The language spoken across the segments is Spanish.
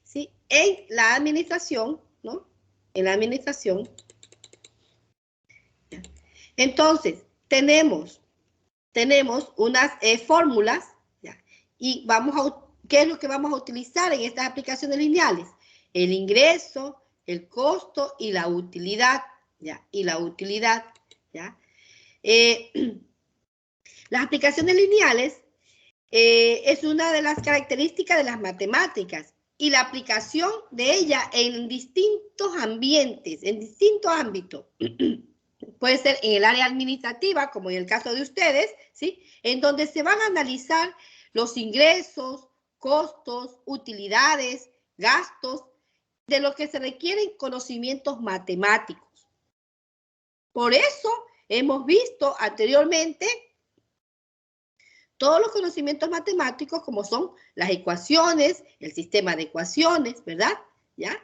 ¿sí? En la administración, ¿no? En la administración. Entonces, tenemos unas fórmulas, ¿ya? Y ¿qué es lo que vamos a utilizar en estas aplicaciones lineales? El ingreso, el costo y la utilidad, ¿ya? Y la utilidad, ¿ya? Las aplicaciones lineales es una de las características de las matemáticas y la aplicación de ella en distintos ambientes, en distintos ámbitos. Puede ser en el área administrativa, como en el caso de ustedes, ¿sí? En donde se van a analizar los ingresos, costos, utilidades, gastos, de lo que se requieren conocimientos matemáticos. Por eso hemos visto anteriormente todos los conocimientos matemáticos como son las ecuaciones, el sistema de ecuaciones, ¿verdad? ¿Ya?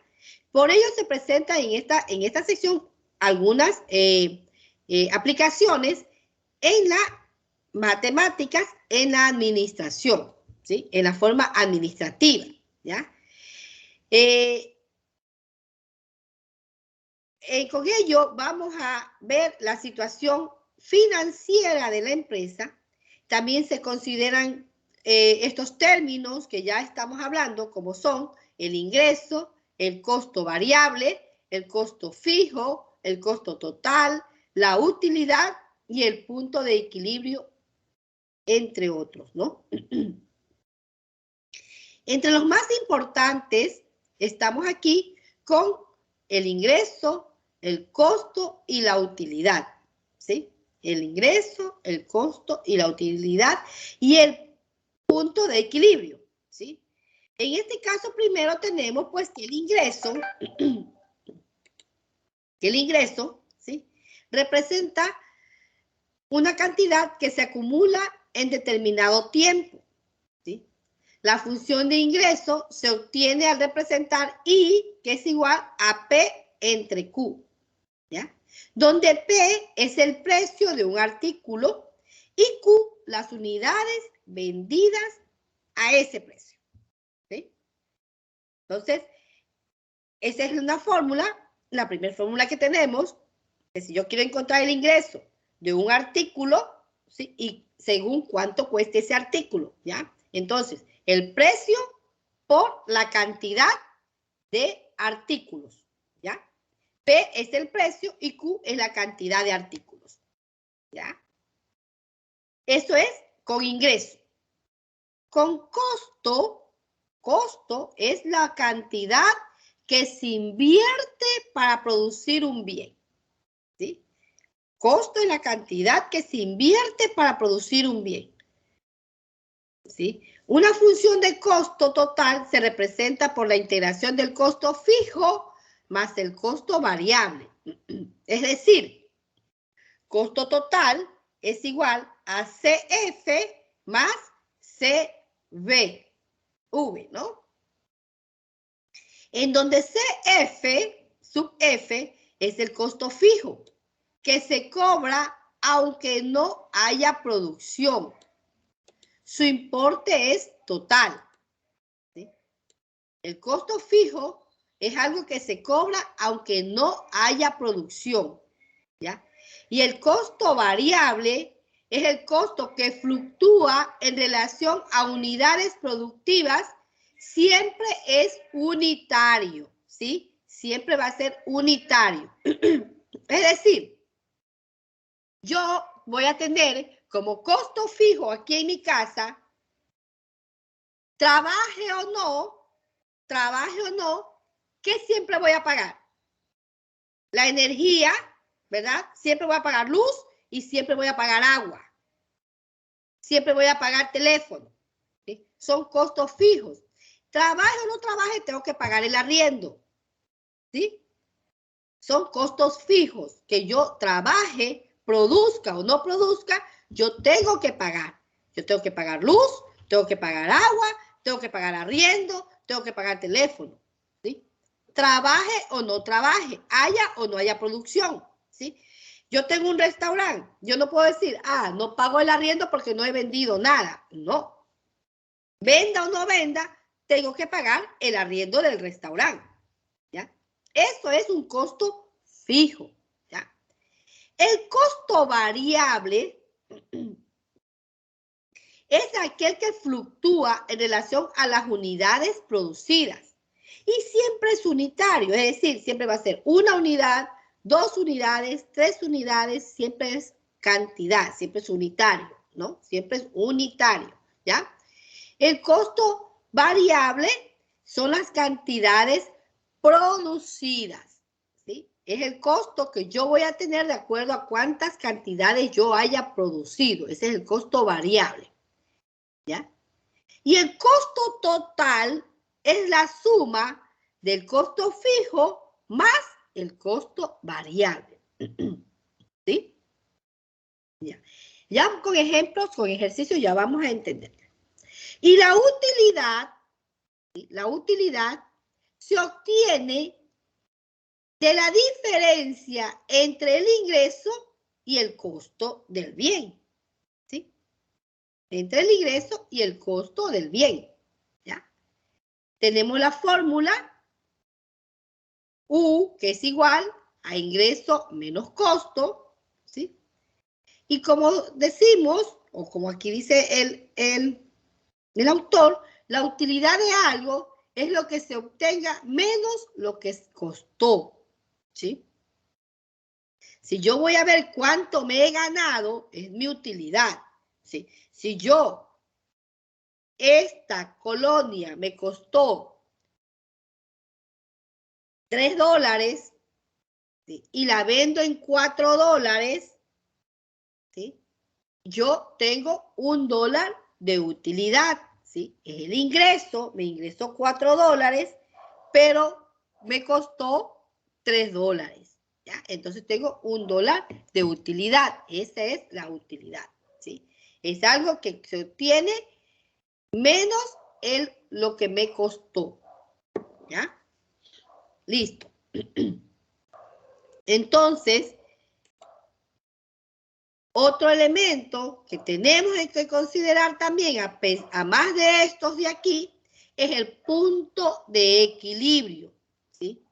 Por ello se presentan en esta sección algunas aplicaciones en la matemáticas, en la administración, ¿sí? En la forma administrativa, ¿ya? Con ello vamos a ver la situación financiera de la empresa. También se consideran estos términos que ya estamos hablando, como son el ingreso, el costo variable, el costo fijo, el costo total, la utilidad y el punto de equilibrio, entre otros, ¿no? Entre los más importantes estamos aquí con el ingreso, el costo y la utilidad, ¿sí? El ingreso, el costo y la utilidad y el punto de equilibrio, ¿sí? En este caso primero tenemos pues que el ingreso, ¿sí? Representa una cantidad que se acumula en determinado tiempo, ¿sí? La función de ingreso se obtiene al representar I, que es igual a P entre Q, ¿ya? Donde P es el precio de un artículo y Q las unidades vendidas a ese precio, ¿sí? Entonces, esa es una fórmula, la primera fórmula que tenemos, que si yo quiero encontrar el ingreso de un artículo, ¿sí? Y según cuánto cueste ese artículo, ¿ya? Entonces, el precio por la cantidad de artículos, ¿ya? P es el precio y Q es la cantidad de artículos, ¿ya? Eso es con ingreso. Con costo es la cantidad que se invierte para producir un bien, ¿sí? Costo es la cantidad que se invierte para producir un bien, ¿sí? Una función de costo total se representa por la integración del costo fijo más el costo variable. Es decir, costo total es igual a CF más CV, ¿no? En donde CF, sub F, es el costo fijo, que se cobra aunque no haya producción. Su importe es total, ¿sí? El costo fijo es algo que se cobra aunque no haya producción, ¿ya? Y el costo variable es el costo que fluctúa en relación a unidades productivas, siempre es unitario, ¿sí? Siempre va a ser unitario. Es decir, yo voy a tener como costo fijo aquí en mi casa, trabaje o no, ¿qué siempre voy a pagar? La energía, ¿verdad? Siempre voy a pagar luz y siempre voy a pagar agua. Siempre voy a pagar teléfono, ¿sí? Son costos fijos. Trabaje o no trabaje, tengo que pagar el arriendo, ¿sí? Son costos fijos que yo trabaje, produzca o no produzca, yo tengo que pagar. Yo tengo que pagar luz, tengo que pagar agua, tengo que pagar arriendo, tengo que pagar teléfono, ¿sí? Trabaje o no trabaje, haya o no haya producción, ¿sí? Yo tengo un restaurante, yo no puedo decir, no pago el arriendo porque no he vendido nada. No. Venda o no venda, tengo que pagar el arriendo del restaurante, ¿ya? Eso es un costo fijo, ¿ya? El costo variable es aquel que fluctúa en relación a las unidades producidas y siempre es unitario, es decir, siempre va a ser una unidad, 2 unidades, 3 unidades, siempre es cantidad, siempre es unitario, ¿no? Siempre es unitario, ¿ya? El costo variable son las cantidades producidas, ¿sí? Es el costo que yo voy a tener de acuerdo a cuántas cantidades yo haya producido. Ese es el costo variable, ¿ya? Y el costo total es la suma del costo fijo más el costo variable, ¿sí? Ya con ejemplos, con ejercicios ya vamos a entender. Y la utilidad se obtiene de la diferencia entre el ingreso y el costo del bien, ¿sí? Entre el ingreso y el costo del bien, ¿ya? Tenemos la fórmula U, que es igual a ingreso menos costo, ¿sí? Y como decimos, o como aquí dice el autor, la utilidad de algo es lo que se obtenga menos lo que costó, ¿sí? Si yo voy a ver cuánto me he ganado, es mi utilidad, ¿sí? Si esta colonia me costó $3, ¿sí? Y la vendo en $4, ¿sí? Yo tengo $1 de utilidad, ¿sí? Es el ingreso, me ingresó $4, pero me costó $3, ¿ya? Entonces tengo $1 de utilidad. Esa es la utilidad, ¿sí? Es algo que se obtiene menos lo que me costó, ¿ya? Listo. Entonces, otro elemento que tenemos que considerar también, a más de estos de aquí, es el punto de equilibrio, ¿sí?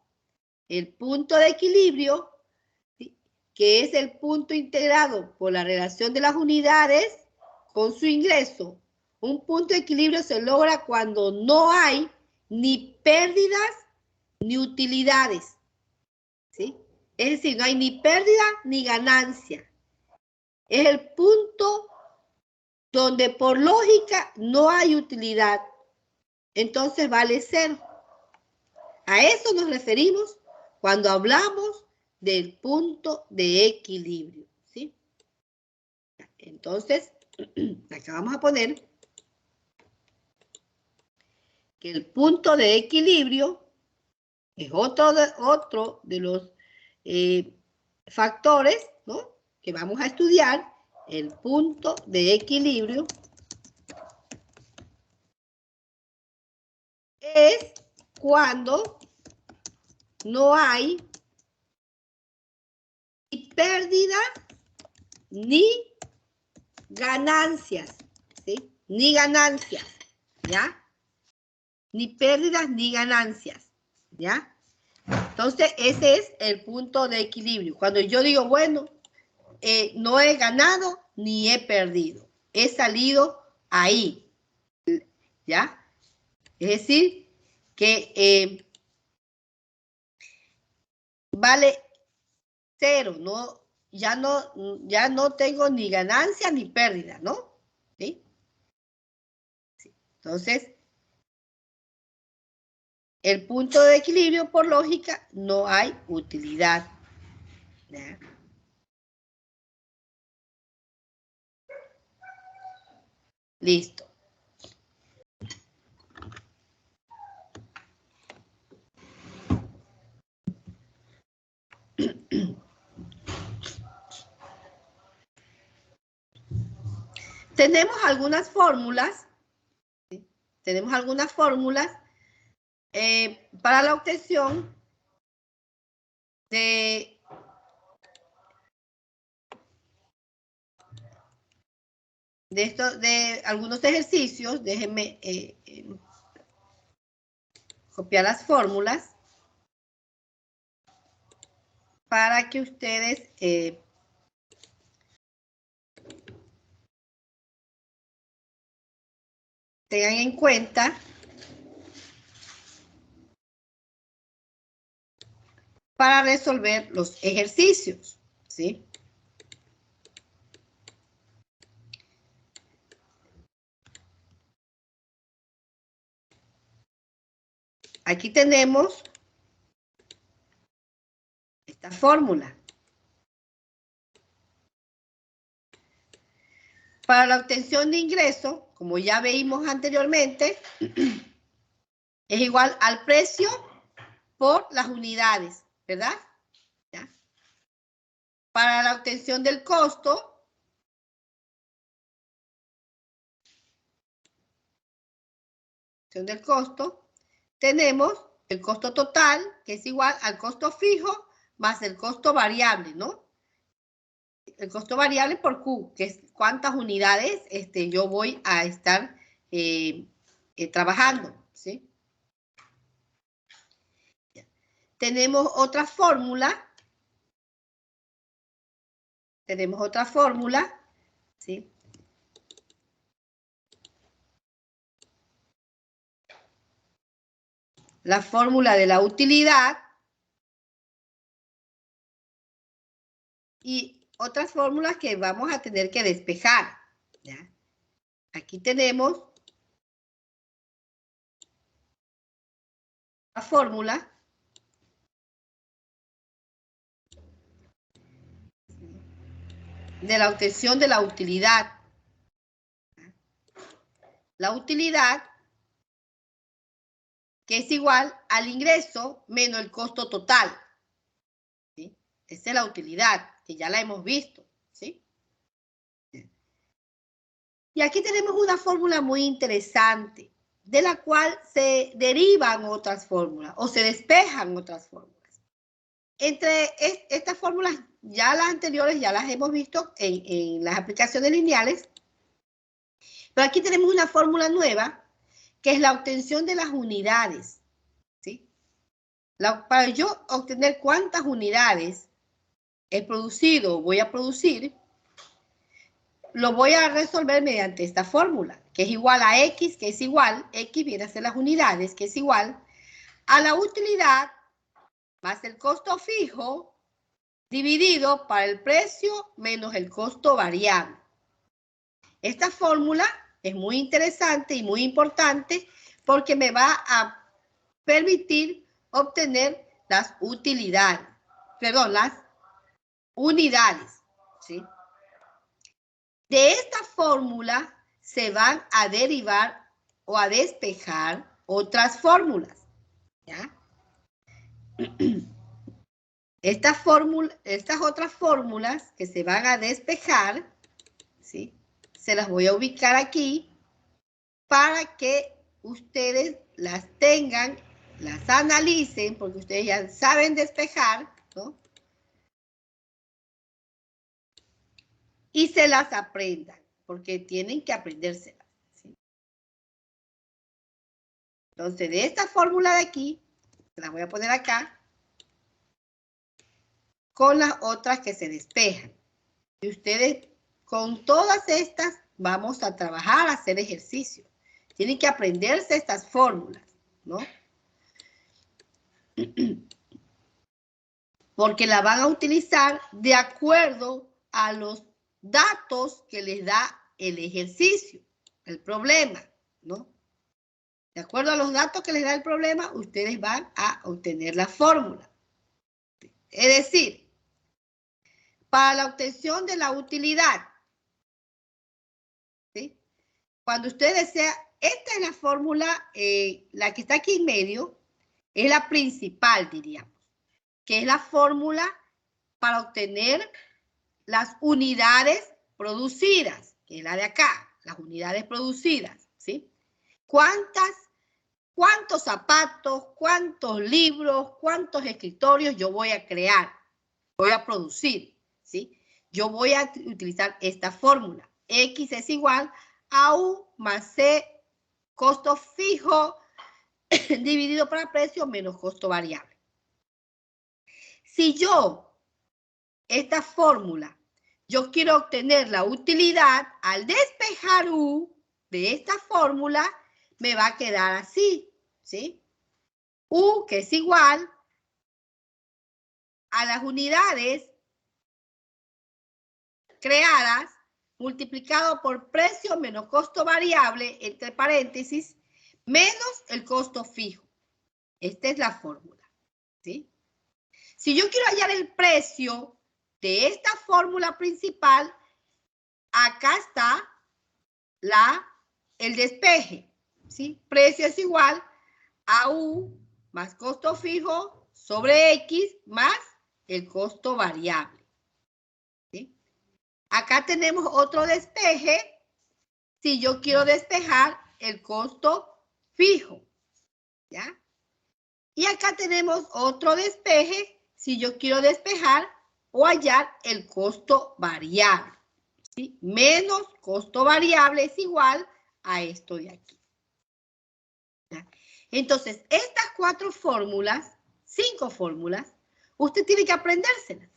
El punto de equilibrio, ¿sí? Que es el punto integrado por la relación de las unidades con su ingreso. Un punto de equilibrio se logra cuando no hay ni pérdidas ni utilidades, ¿sí? Es decir, no hay ni pérdida ni ganancia. Es el punto donde por lógica no hay utilidad, entonces vale 0. A eso nos referimos cuando hablamos del punto de equilibrio, ¿sí? Entonces, acá vamos a poner que el punto de equilibrio es otro de los factores, ¿no?, que vamos a estudiar. El punto de equilibrio es cuando no hay ni pérdida ni ganancias, ¿sí? Ni ganancias, ¿ya? Ni pérdidas ni ganancias, ¿ya? Entonces, ese es el punto de equilibrio. Cuando yo digo, bueno, no he ganado ni he perdido. He salido ahí, ¿ya? Es decir, que vale 0, no, ya no tengo ni ganancia ni pérdida, ¿no? ¿Sí? Entonces, el punto de equilibrio, por lógica, no hay utilidad, ¿ya? Listo. Tenemos algunas fórmulas, ¿sí? Tenemos algunas fórmulas para la obtención de algunos ejercicios. Déjenme copiar las fórmulas para que ustedes tengan en cuenta para resolver los ejercicios, ¿sí? Aquí tenemos esta fórmula. Para la obtención de ingreso, como ya vimos anteriormente, es igual al precio por las unidades, ¿verdad? ¿Ya? Para la obtención del costo, tenemos el costo total, que es igual al costo fijo más el costo variable, ¿no? El costo variable por Q, que es cuántas unidades yo voy a estar trabajando, ¿sí? Tenemos otra fórmula. ¿Sí? La fórmula de la utilidad y otras fórmulas que vamos a tener que despejar, ¿ya? Aquí tenemos la fórmula de la obtención de la utilidad. La utilidad, que es igual al ingreso menos el costo total, ¿sí? Esa es la utilidad, que ya la hemos visto, ¿sí? Y aquí tenemos una fórmula muy interesante, de la cual se derivan otras fórmulas o se despejan otras fórmulas. Entre estas fórmulas, ya las anteriores ya las hemos visto en las aplicaciones lineales, pero aquí tenemos una fórmula nueva, que es la obtención de las unidades, ¿sí? Para yo obtener cuántas unidades he producido, voy a producir, lo voy a resolver mediante esta fórmula, que es igual a X, que es igual, X viene a ser las unidades, que es igual a la utilidad más el costo fijo dividido para el precio menos el costo variable. Esta fórmula es muy interesante y muy importante porque me va a permitir obtener las utilidades, perdón, las unidades, ¿sí? De esta fórmula se van a derivar o a despejar otras fórmulas, ¿ya? Estas otras fórmulas que se van a despejar, ¿sí? Se las voy a ubicar aquí para que ustedes las tengan, las analicen, porque ustedes ya saben despejar, ¿no? Y se las aprendan, porque tienen que aprendérselas, ¿sí? Entonces, de esta fórmula de aquí, las voy a poner acá, con las otras que se despejan. Y ustedes, con todas estas, vamos a trabajar, a hacer ejercicio. Tienen que aprenderse estas fórmulas, ¿no? Porque la van a utilizar de acuerdo a los datos que les da el ejercicio, el problema, ¿no? De acuerdo a los datos que les da el problema, ustedes van a obtener la fórmula. Es decir, para la obtención de la utilidad, ¿sí? Cuando usted desea, esta es la fórmula, la que está aquí en medio, es la principal, diríamos, que es la fórmula para obtener las unidades producidas, que es la de acá, las unidades producidas, ¿sí? ¿Cuántos zapatos, cuántos libros, cuántos escritorios yo voy a crear, voy a producir, ¿sí? Yo voy a utilizar esta fórmula. X es igual a U más C, costo fijo, dividido por precio menos costo variable. Si yo, esta fórmula, yo quiero obtener la utilidad, al despejar U de esta fórmula, me va a quedar así, ¿sí? U, que es igual a las unidades creadas multiplicado por precio menos costo variable, entre paréntesis, menos el costo fijo. Esta es la fórmula, ¿sí? Si yo quiero hallar el precio de esta fórmula principal, acá está el despeje, ¿sí? Precio es igual a U más costo fijo sobre X más el costo variable, ¿sí? Acá tenemos otro despeje si yo quiero despejar el costo fijo, ¿ya? Y acá tenemos otro despeje si yo quiero despejar o hallar el costo variable, ¿sí? Menos costo variable es igual a esto de aquí, ¿ya? Entonces, estas 4 fórmulas, 5 fórmulas, usted tiene que aprendérselas,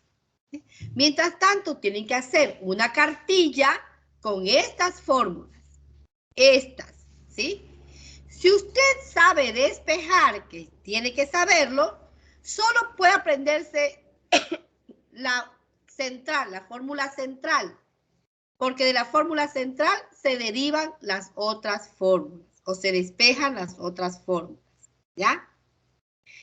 ¿sí? Mientras tanto, tienen que hacer una cartilla con estas fórmulas. Estas, ¿sí? Si usted sabe despejar, que tiene que saberlo, solo puede aprenderse la central, la fórmula central, porque de la fórmula central se derivan las otras fórmulas o se despejan las otras fórmulas, ¿ya?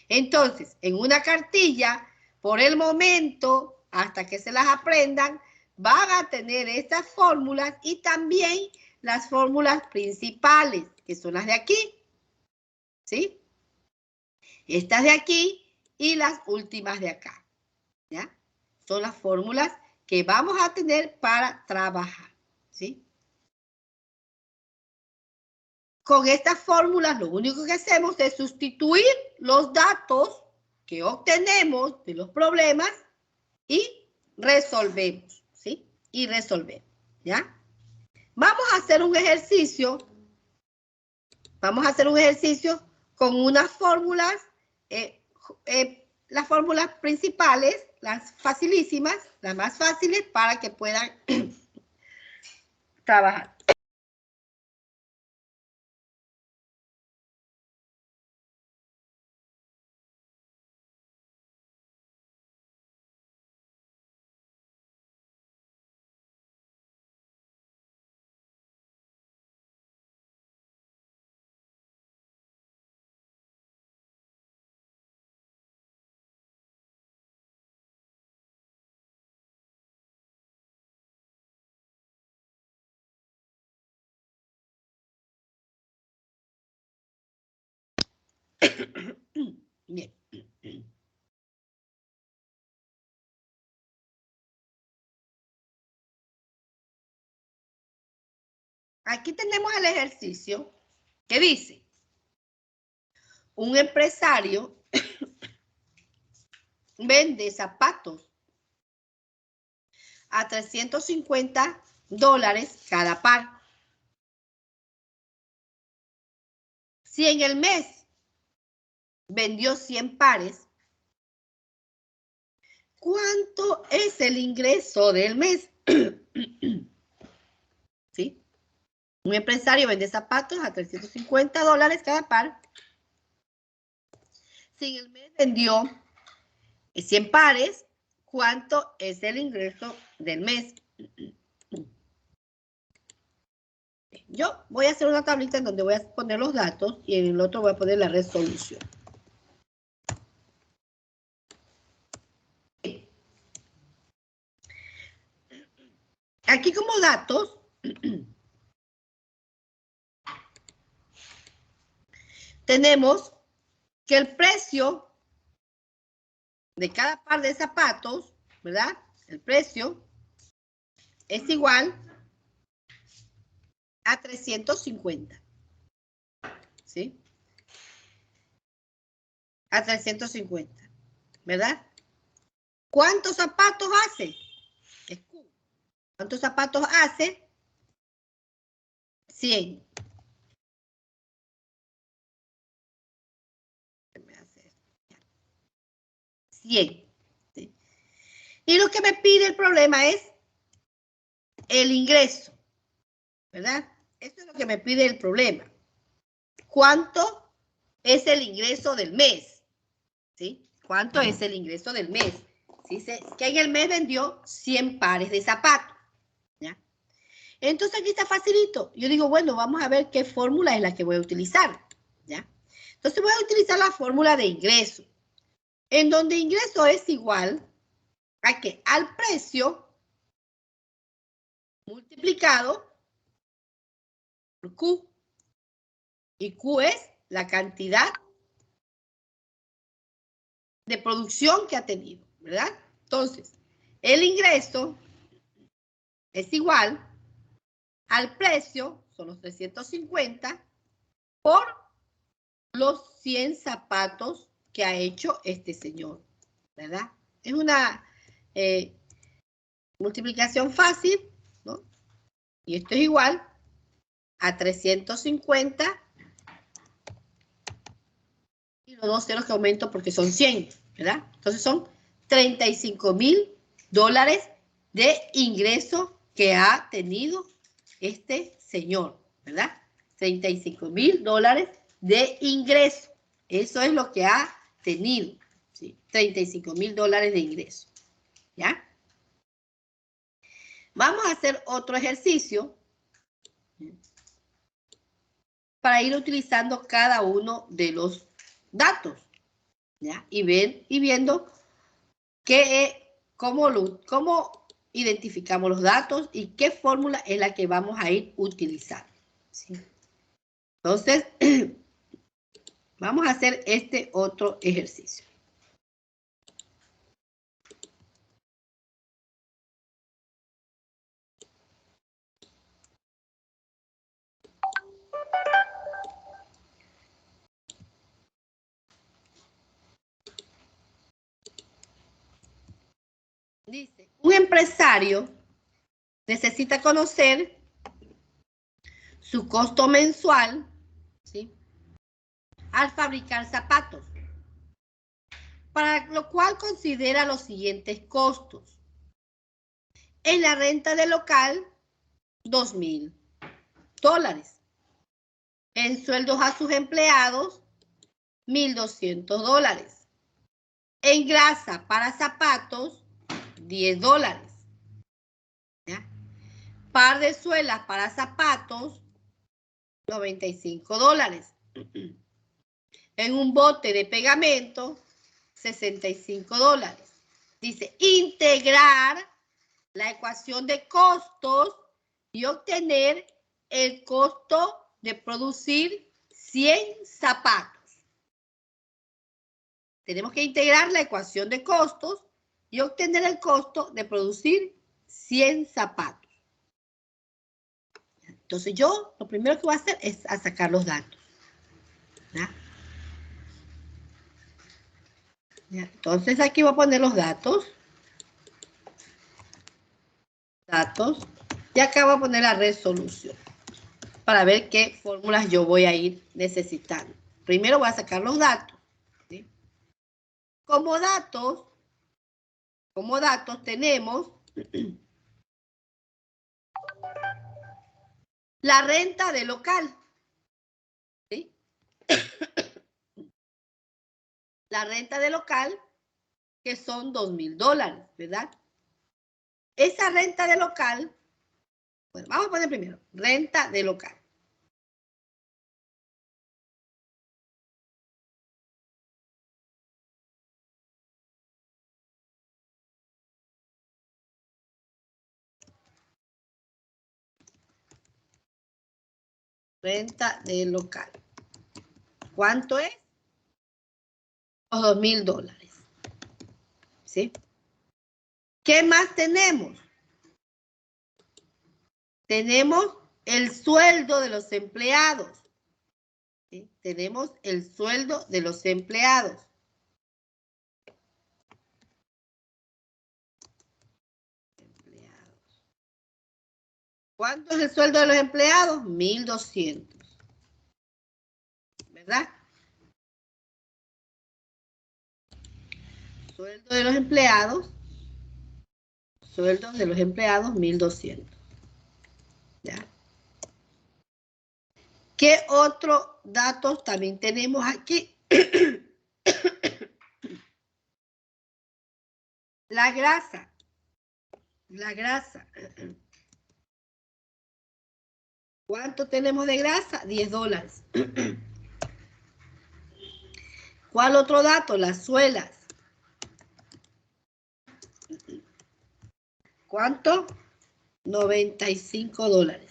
Entonces, en una cartilla, por el momento, hasta que se las aprendan, van a tener estas fórmulas y también las fórmulas principales, que son las de aquí, ¿sí? Estas de aquí y las últimas de acá, ¿ya? Son las fórmulas que vamos a tener para trabajar, ¿sí? Con estas fórmulas lo único que hacemos es sustituir los datos que obtenemos de los problemas y resolvemos, ¿sí? Y resolvemos, ¿ya? Vamos a hacer un ejercicio. Vamos a hacer un ejercicio con unas fórmulas, las fórmulas principales, las facilísimas, las más fáciles para que puedan trabajar. Bien. Aquí tenemos el ejercicio que dice, un empresario vende zapatos a $350 cada par. Si en el mes vendió 100 pares, ¿cuánto es el ingreso del mes? ¿Sí? Un empresario vende zapatos a $350 cada par. Si en el mes vendió 100 pares, ¿cuánto es el ingreso del mes? Yo voy a hacer una tablita en donde voy a poner los datos y en el otro voy a poner la resolución. Aquí como datos, tenemos que el precio de cada par de zapatos, ¿verdad? El precio es igual a 350, ¿sí? A 350, ¿verdad? ¿Cuántos zapatos hace? ¿Cuántos zapatos hace? 100. 100. ¿Sí? Y lo que me pide el problema es el ingreso, ¿verdad? Eso es lo que me pide el problema. ¿Cuánto es el ingreso del mes? ¿Sí? ¿Cuánto es el ingreso del mes? Dice que en el mes vendió 100 pares de zapatos. ¿Ya? Entonces aquí está facilito. Yo digo, bueno, vamos a ver qué fórmula es la que voy a utilizar. ¿Ya? Entonces voy a utilizar la fórmula de ingreso, en donde ingreso es igual a que al precio multiplicado por Q. Y Q es la cantidad de producción que ha tenido, ¿verdad? Entonces, el ingreso es igual al precio, son los 350, por los 100 zapatos que ha hecho este señor, ¿verdad? Es una multiplicación fácil, ¿no? Y esto es igual a 350 y los dos ceros que aumento porque son 100, ¿verdad? Entonces son $35,000 de ingreso que ha tenido este señor, ¿verdad? $35,000 de ingreso. Eso es lo que ha tenido, ¿sí? $35,000 de ingreso, ¿ya? Vamos a hacer otro ejercicio para ir utilizando cada uno de los datos, ¿ya? Y viendo cómo identificamos los datos y qué fórmula es la que vamos a ir utilizando, ¿sí? Entonces, vamos a hacer este otro ejercicio. Dice, un empresario necesita conocer su costo mensual, ¿sí?, al fabricar zapatos, para lo cual considera los siguientes costos. En la renta del local, $2,000. En sueldos a sus empleados, $1,200. En grasa para zapatos, $10. ¿Ya? Par de suelas para zapatos, $95. En un bote de pegamento, $65. Dice, integrar la ecuación de costos y obtener el costo de producir 100 zapatos. Tenemos que integrar la ecuación de costos y obtener el costo de producir 100 zapatos. Entonces yo lo primero que voy a hacer es sacar los datos. ¿Ya? Entonces aquí voy a poner los datos. Y acá voy a poner la resolución para ver qué fórmulas yo voy a ir necesitando. Primero voy a sacar los datos, ¿sí? Como datos tenemos la renta del local, ¿sí? La renta del local, que son $2,000, ¿verdad? Esa renta de local, bueno, vamos a poner primero, renta de local. Renta de local. ¿Cuánto es? Los $2,000. ¿Sí? ¿Qué más tenemos? Tenemos el sueldo de los empleados. ¿Sí? Tenemos el sueldo de los empleados. ¿Cuánto es el sueldo de los empleados? 1,200. ¿Verdad? Sueldo de los empleados. Sueldos de los empleados, 1.200. ¿Ya? ¿Qué otros datos también tenemos aquí? La grasa. La grasa. ¿Cuánto tenemos de grasa? $10. ¿Cuál otro dato? Las suelas. ¿Cuánto? $95.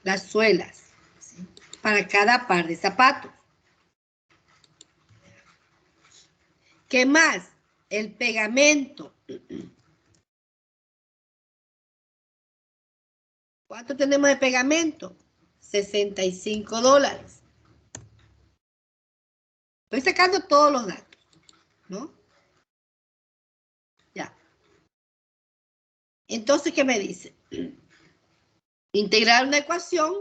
Las suelas. ¿Sí? Para cada par de zapatos. ¿Qué más? El pegamento. ¿Cuánto tenemos de pegamento? $65. Estoy sacando todos los datos, ¿no? Ya. Entonces, ¿qué me dice? Integrar una ecuación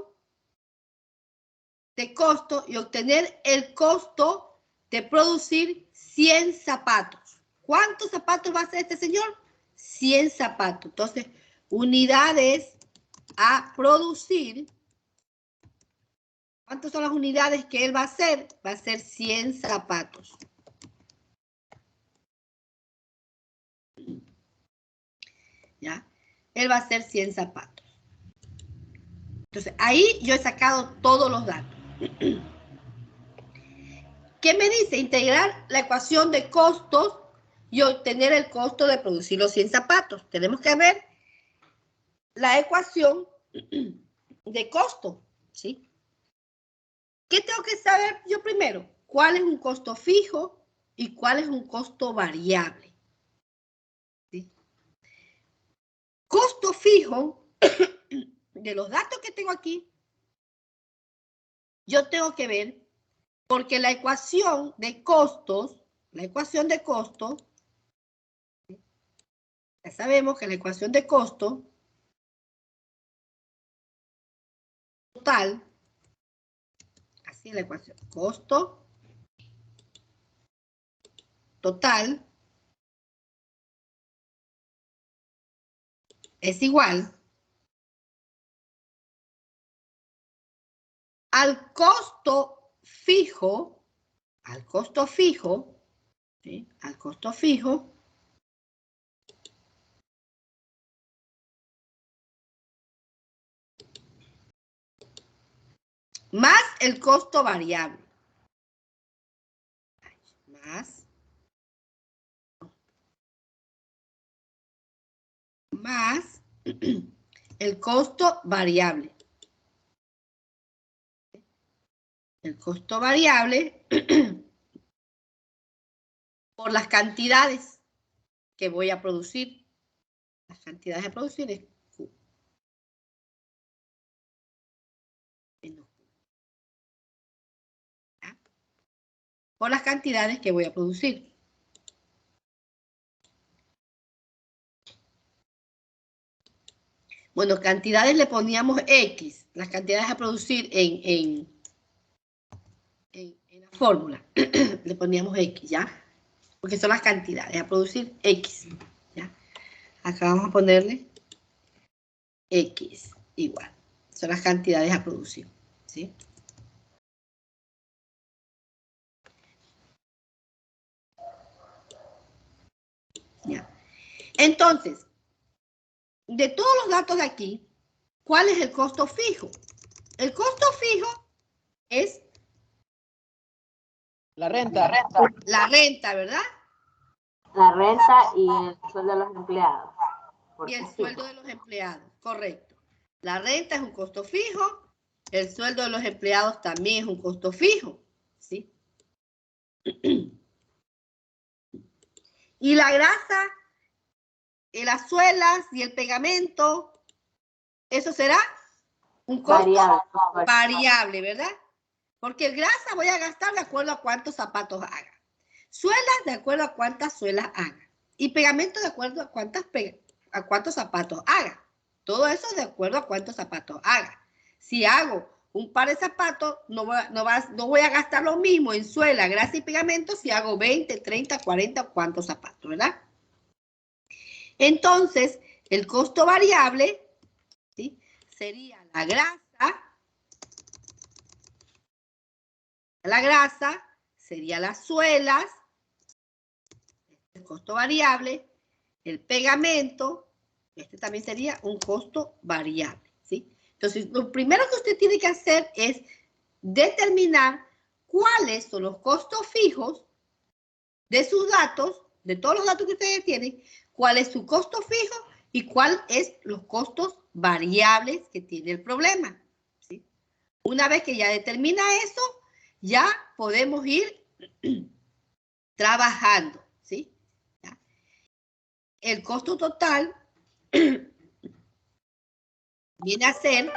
de costo y obtener el costo de producir 100 zapatos. ¿Cuántos zapatos va a hacer este señor? 100 zapatos. Entonces, unidades a producir. ¿Cuántas son las unidades que él va a hacer? Va a hacer 100 zapatos. ¿Ya? Él va a hacer 100 zapatos. Entonces, ahí yo he sacado todos los datos. ¿Qué me dice? Integrar la ecuación de costos y obtener el costo de producir los 100 zapatos. Tenemos que ver la ecuación de costo, ¿sí? ¿Qué tengo que saber yo primero? ¿Cuál es un costo fijo y cuál es un costo variable? ¿Sí? Costo fijo, de los datos que tengo aquí, yo tengo que ver, porque la ecuación de costos, ya sabemos que la ecuación de costo total, así es la ecuación, costo total es igual al costo fijo, ¿sí? Al costo fijo más el costo variable. Más el costo variable. El costo variable por las cantidades que voy a producir. Las cantidades a producir es Q. ¿Ya? Por las cantidades que voy a producir. Bueno, cantidades le poníamos X, las cantidades a producir en la fórmula. Le poníamos X, ¿ya? Porque son las cantidades a producir X, ¿ya? Acá vamos a ponerle X igual. Son las cantidades a producir, ¿sí? ¿Ya? Entonces, de todos los datos de aquí, ¿cuál es el costo fijo? El costo fijo es la renta, la renta, ¿verdad? La renta y el sueldo de los empleados. Y el sueldo de los empleados, correcto. La renta es un costo fijo, el sueldo de los empleados también es un costo fijo, ¿sí? Y la grasa, y las suelas y el pegamento, eso será un costo variable, ¿verdad? Porque el grasa voy a gastar de acuerdo a cuántos zapatos haga. Suelas de acuerdo a cuántas suelas haga. Y pegamento de acuerdo a cuántos zapatos haga. Todo eso de acuerdo a cuántos zapatos haga. Si hago un par de zapatos, no voy a gastar lo mismo en suela, grasa y pegamento si hago 20, 30, 40, cuántos zapatos, ¿verdad? Entonces, el costo variable, ¿sí?, sería la grasa, sería las suelas, el costo variable, el pegamento, este también sería un costo variable, ¿sí? Entonces, lo primero que usted tiene que hacer es determinar cuáles son los costos fijos de sus datos, de todos los datos que ustedes tienen, cuál es su costo fijo y cuál es los costos variables que tiene el problema, ¿sí? Una vez que ya determina eso, ya podemos ir trabajando, ¿sí? ¿Ya? El costo total viene a ser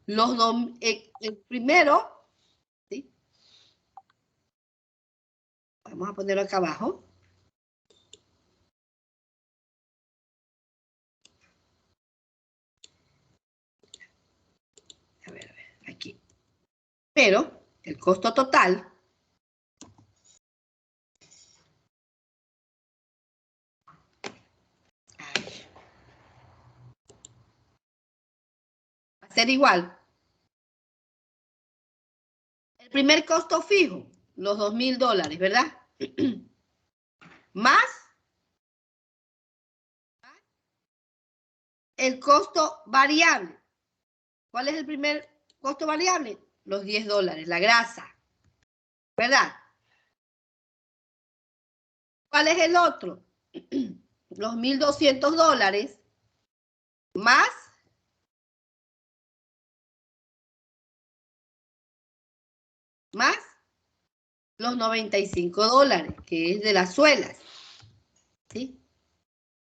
el primero, ¿sí? Vamos a ponerlo acá abajo. A ver, aquí. Pero el costo total va a ser igual. El primer costo fijo, los $2,000, ¿verdad? Más el costo variable. ¿Cuál es el primer costo variable? Los $10, la grasa, ¿verdad? ¿Cuál es el otro? Los $1,200 más los $95, que es de las suelas, ¿sí?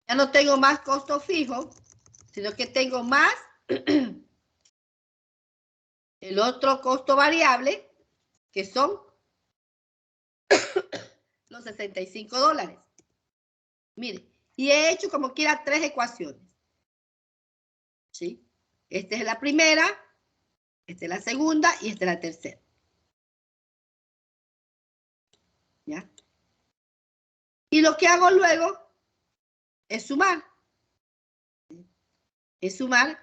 Ya no tengo más costo fijo, sino que tengo más el otro costo variable, que son los $65. Mire, y he hecho como quiera 3 ecuaciones, ¿sí? Esta es la primera, esta es la segunda y esta es la tercera. ¿Ya? Y lo que hago luego es sumar. Es sumar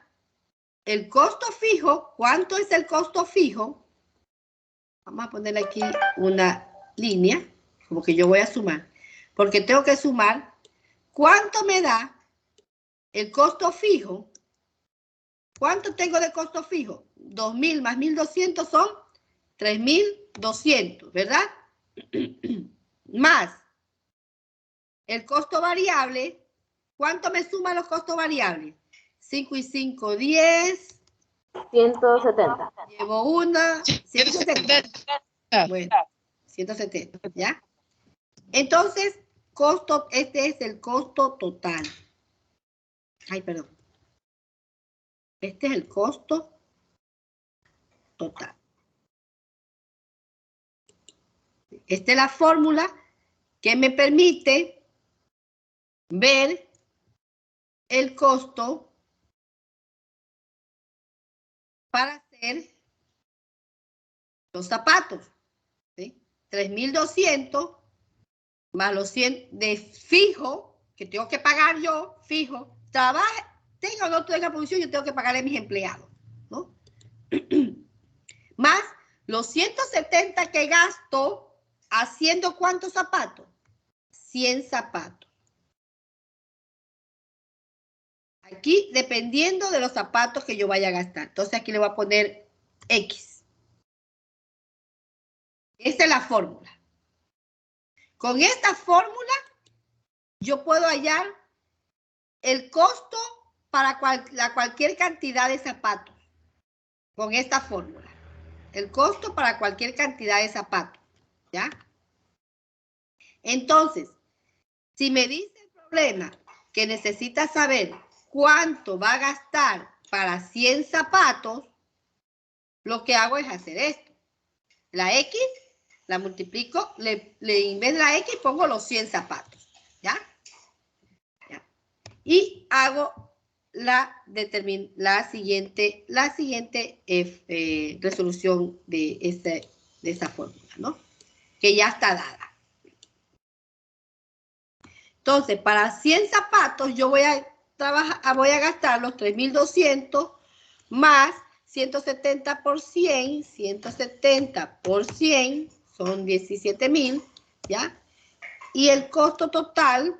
el costo fijo. ¿Cuánto es el costo fijo? Vamos a ponerle aquí una línea, como que yo voy a sumar. Porque tengo que sumar cuánto me da el costo fijo. ¿Cuánto tengo de costo fijo? 2,000 más 1,200 son 3,200, ¿verdad? Más el costo variable. ¿Cuánto me suma los costos variables? 5 y 5, 10. 170. Llevo una. 170. Bueno, 170, ¿ya? Entonces, este es el costo total. Ay, perdón. Este es el costo total. Esta es la fórmula que me permite ver el costo para hacer los zapatos, ¿sí? 3,200 más los 100 de fijo, que tengo que pagar yo, fijo, trabaje, tenga o no tenga producción, yo tengo que pagarle a mis empleados, ¿no? Más los 170 que gasto haciendo ¿cuántos zapatos? 100 zapatos. Aquí, dependiendo de los zapatos que yo vaya a gastar. Entonces, aquí le voy a poner X. Esta es la fórmula. Con esta fórmula, yo puedo hallar el costo para cualquier cantidad de zapatos. Con esta fórmula. El costo para cualquier cantidad de zapatos. ¿Ya? Entonces, si me dice el problema que necesita saber cuánto va a gastar para 100 zapatos, lo que hago es hacer esto. La X la multiplico, en vez de la X pongo los 100 zapatos. ¿Ya? ¿Ya? Y hago la siguiente resolución de esa fórmula, ¿no? Que ya está dada. Entonces, para 100 zapatos yo voy a gastar los 3.200 más 170 por 100, 170 por 100 son 17.000, ¿ya? Y el costo total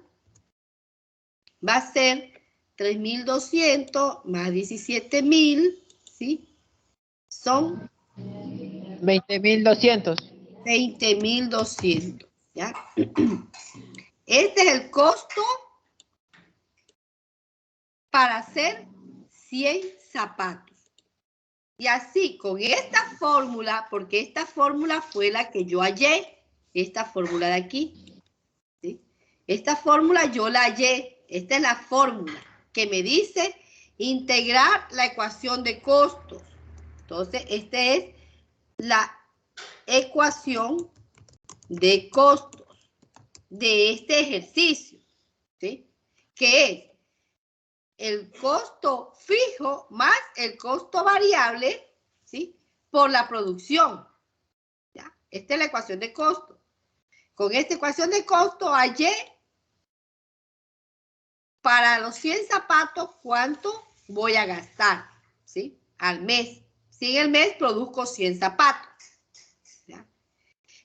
va a ser 3.200 más 17.000, ¿sí? Son 20.200. 20.200, ¿ya? Este es el costo para hacer 100 zapatos. Y así, con esta fórmula, porque esta fórmula fue la que yo hallé, esta fórmula de aquí, ¿sí? Esta fórmula yo la hallé, esta es la fórmula que me dice integrar la ecuación de costos. Entonces, esta es la ecuación de costos de este ejercicio, ¿sí? Que es el costo fijo más el costo variable, ¿sí? Por la producción, ¿ya? Esta es la ecuación de costo. Con esta ecuación de costo hallé para los 100 zapatos cuánto voy a gastar, ¿sí? Al mes. Si en el mes produzco 100 zapatos, ¿ya?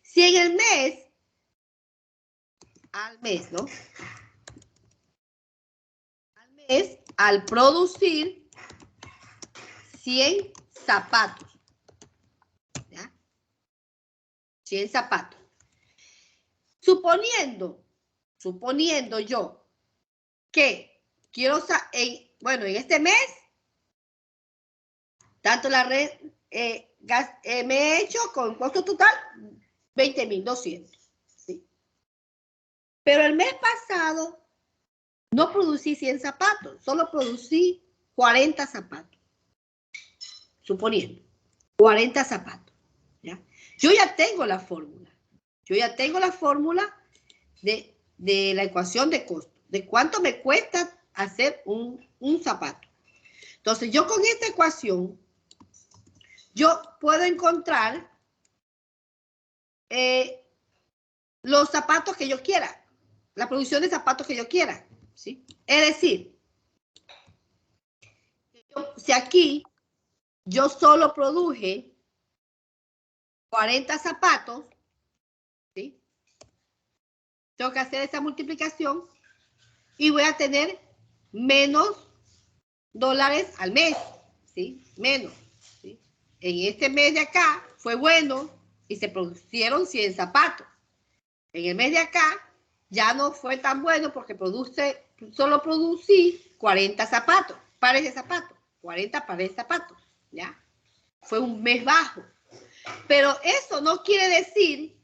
Si en el mes, al mes, ¿no? Al mes, al producir 100 zapatos, ¿ya? 100 zapatos. Suponiendo yo que quiero, bueno, en este mes, tanto la red, me he hecho con costo total 20.200, ¿sí? Pero el mes pasado no producí 100 zapatos, solo producí 40 zapatos. Suponiendo, 40 zapatos, ¿ya? Yo ya tengo la fórmula. Yo ya tengo la fórmula de la ecuación de costo, de cuánto me cuesta hacer un zapato. Entonces, yo con esta ecuación, yo puedo encontrar los zapatos que yo quiera, la producción de zapatos que yo quiera, ¿sí? Es decir, si aquí yo solo produje 40 zapatos, ¿sí? Tengo que hacer esa multiplicación y voy a tener menos dólares al mes, ¿sí? Menos, ¿sí? En este mes de acá fue bueno y se producieron 100 zapatos. En el mes de acá ya no fue tan bueno porque solo producí 40 zapatos, pares de zapatos, 40 pares de zapatos, ¿ya? Fue un mes bajo. Pero eso no quiere decir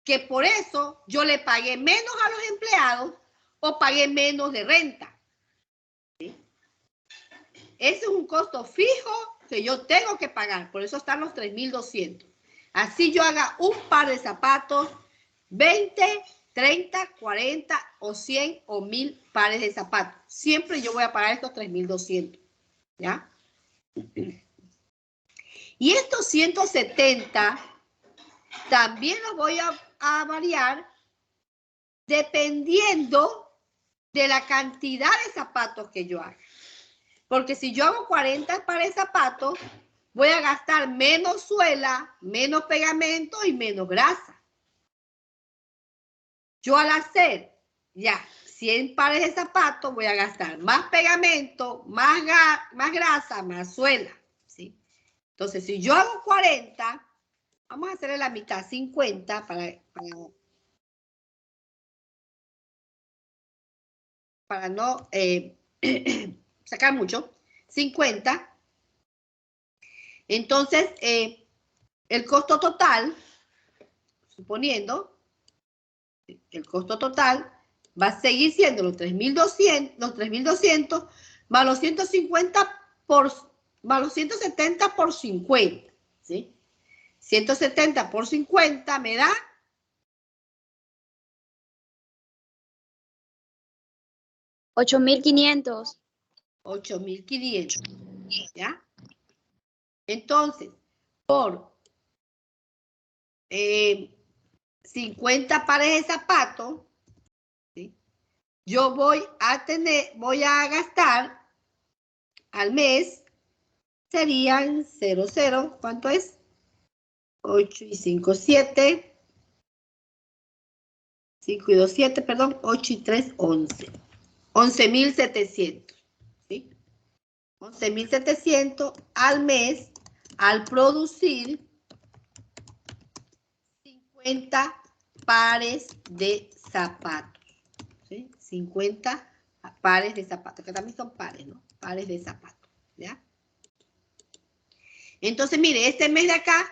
que por eso yo le pagué menos a los empleados o pagué menos de renta, ¿sí? Ese es un costo fijo que yo tengo que pagar, por eso están los 3.200. Así yo haga un par de zapatos, 20, 30, 40 o 100 o 1.000 pares de zapatos. Siempre yo voy a pagar estos 3.200, ¿ya? Y estos 170 también los voy a variar dependiendo de la cantidad de zapatos que yo haga. Porque si yo hago 40 pares de zapatos, voy a gastar menos suela, menos pegamento y menos grasa. Yo al hacer ya 100 pares de zapatos, voy a gastar más pegamento, más grasa, más suela, ¿sí? Entonces, si yo hago 40, vamos a hacerle la mitad, 50 para no sacar mucho, 50. Entonces, el costo total, suponiendo, el costo total va a seguir siendo los 3.200 más los 150 más los 170 por 50, ¿sí? 170 por 50 me da 8.500. 8.500, ¿ya? Entonces, por 50 pares de zapatos, ¿sí? Yo voy a gastar al mes, serían 0, ¿cuánto es? 8 y 5, 7. 5 y 2, 7, perdón, 8 y 3, 11. 11.700, ¿sí? 11.700 al mes al producir 50 pares de zapatos, ¿sí? 50 pares de zapatos, que también son pares, ¿no? Pares de zapatos, ¿ya? Entonces, mire, este mes de acá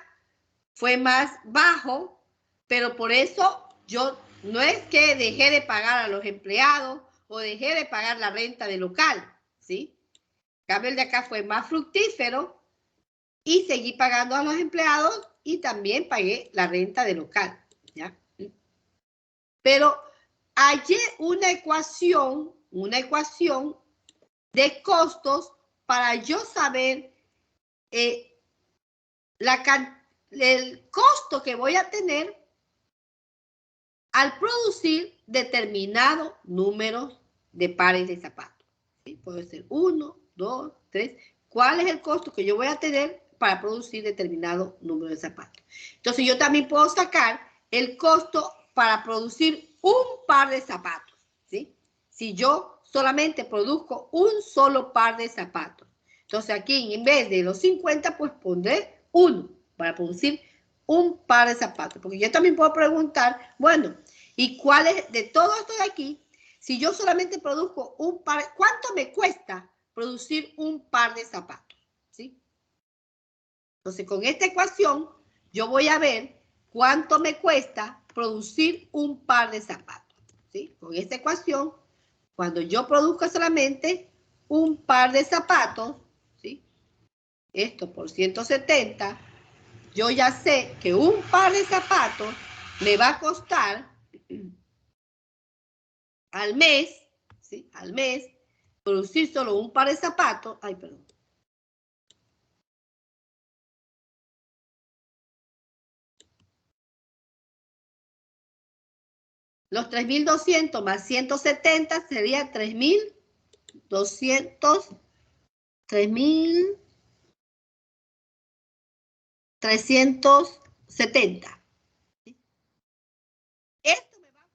fue más bajo, pero por eso yo no es que dejé de pagar a los empleados o dejé de pagar la renta del local, ¿sí? En cambio, el de acá fue más fructífero y seguí pagando a los empleados y también pagué la renta del local, ¿ya? Pero hallé una ecuación de costos para yo saber el costo que voy a tener al producir determinado número de pares de zapatos, ¿sí? Puede ser 1, 2, 3. ¿Cuál es el costo que yo voy a tener para producir determinado número de zapatos? Entonces, yo también puedo sacar el costo para producir un par de zapatos, ¿sí? Si yo solamente produzco un solo par de zapatos. Entonces, aquí en vez de los 50, pues pondré 1 para producir un par de zapatos. Porque yo también puedo preguntar, bueno, ¿y cuál es de todo esto de aquí? Si yo solamente produzco un par, ¿cuánto me cuesta producir un par de zapatos? ¿Sí? Entonces, con esta ecuación, yo voy a ver cuánto me cuesta producir un par de zapatos. ¿Sí? Con esta ecuación, cuando yo produzca solamente un par de zapatos, ¿sí? Esto por 170, yo ya sé que un par de zapatos me va a costar al mes, ¿sí? Al mes, producir solo un par de zapatos. Ay, perdón. Los 3.200 más 170 sería 3.200, 3.370. Esto me va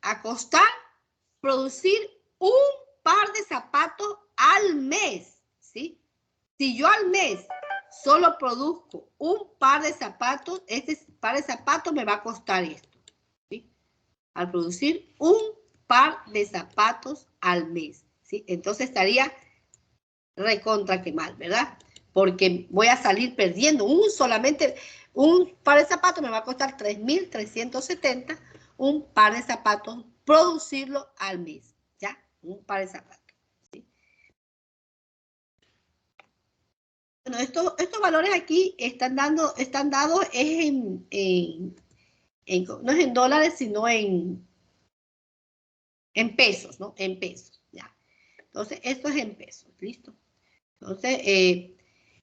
a costar producir un par de zapatos al mes, ¿sí? Si yo al mes solo produzco un par de zapatos, este par de zapatos me va a costar esto, ¿sí? Al producir un par de zapatos al mes, ¿sí? Entonces estaría recontra que mal, ¿verdad? Porque voy a salir perdiendo solamente un par de zapatos me va a costar 3.370, un par de zapatos, producirlo al mes, ¿ya? Un par de zapatos. ¿Sí? Bueno, estos valores aquí están dados no es en dólares, sino en pesos, ¿no? En pesos, ya. Entonces, esto es en pesos, ¿listo? Entonces,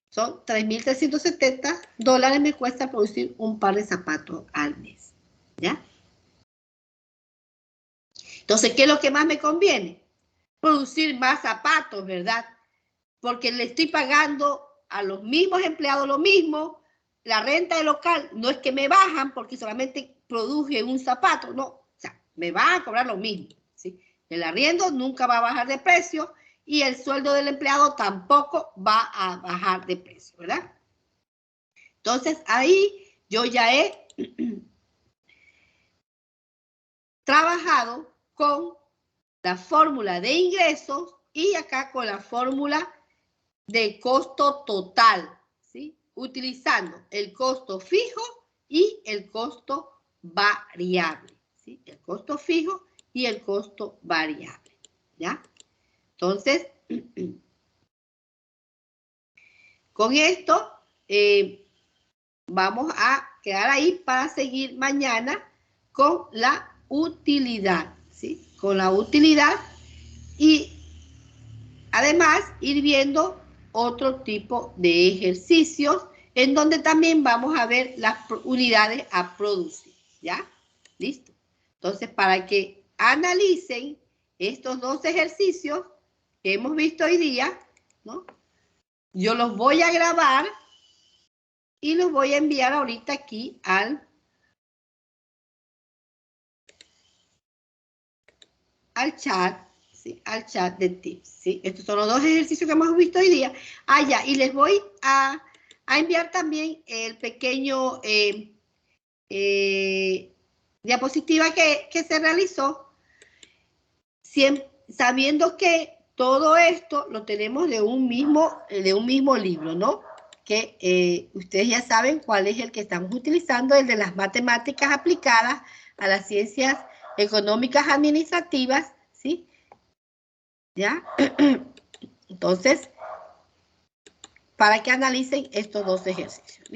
son 3.370 dólares me cuesta producir un par de zapatos al mes, ¿ya? Entonces, ¿qué es lo que más me conviene? Producir más zapatos, ¿verdad? Porque le estoy pagando a los mismos empleados lo mismo, la renta del local no es que me bajan porque solamente produje un zapato, no, o sea, me van a cobrar lo mismo, ¿sí? El arriendo nunca va a bajar de precio y el sueldo del empleado tampoco va a bajar de precio, ¿verdad? Entonces, ahí yo ya he trabajado con la fórmula de ingresos y acá con la fórmula de costo total, ¿sí? Utilizando el costo fijo y el costo variable, ¿sí? El costo fijo y el costo variable, ¿ya? Entonces, con esto vamos a quedar ahí para seguir mañana con la utilidad, ¿sí? Con la utilidad y Además, ir viendo otro tipo de ejercicios en donde también vamos a ver las unidades a producir, ¿ya? Listo. Entonces, para que analicen estos dos ejercicios que hemos visto hoy día, ¿no? Yo los voy a grabar y los voy a enviar ahorita aquí al chat, ¿sí? Al chat de tips, ¿sí? Estos son los dos ejercicios que hemos visto hoy día. Ah, ya, y les voy a enviar también el pequeño diapositiva que se realizó, sabiendo que todo esto lo tenemos de un mismo libro, ¿no? Que ustedes ya saben cuál es el que estamos utilizando, el de las matemáticas aplicadas a las ciencias económicas administrativas, ¿sí? ¿Ya? Entonces, para que analicen estos dos ejercicios.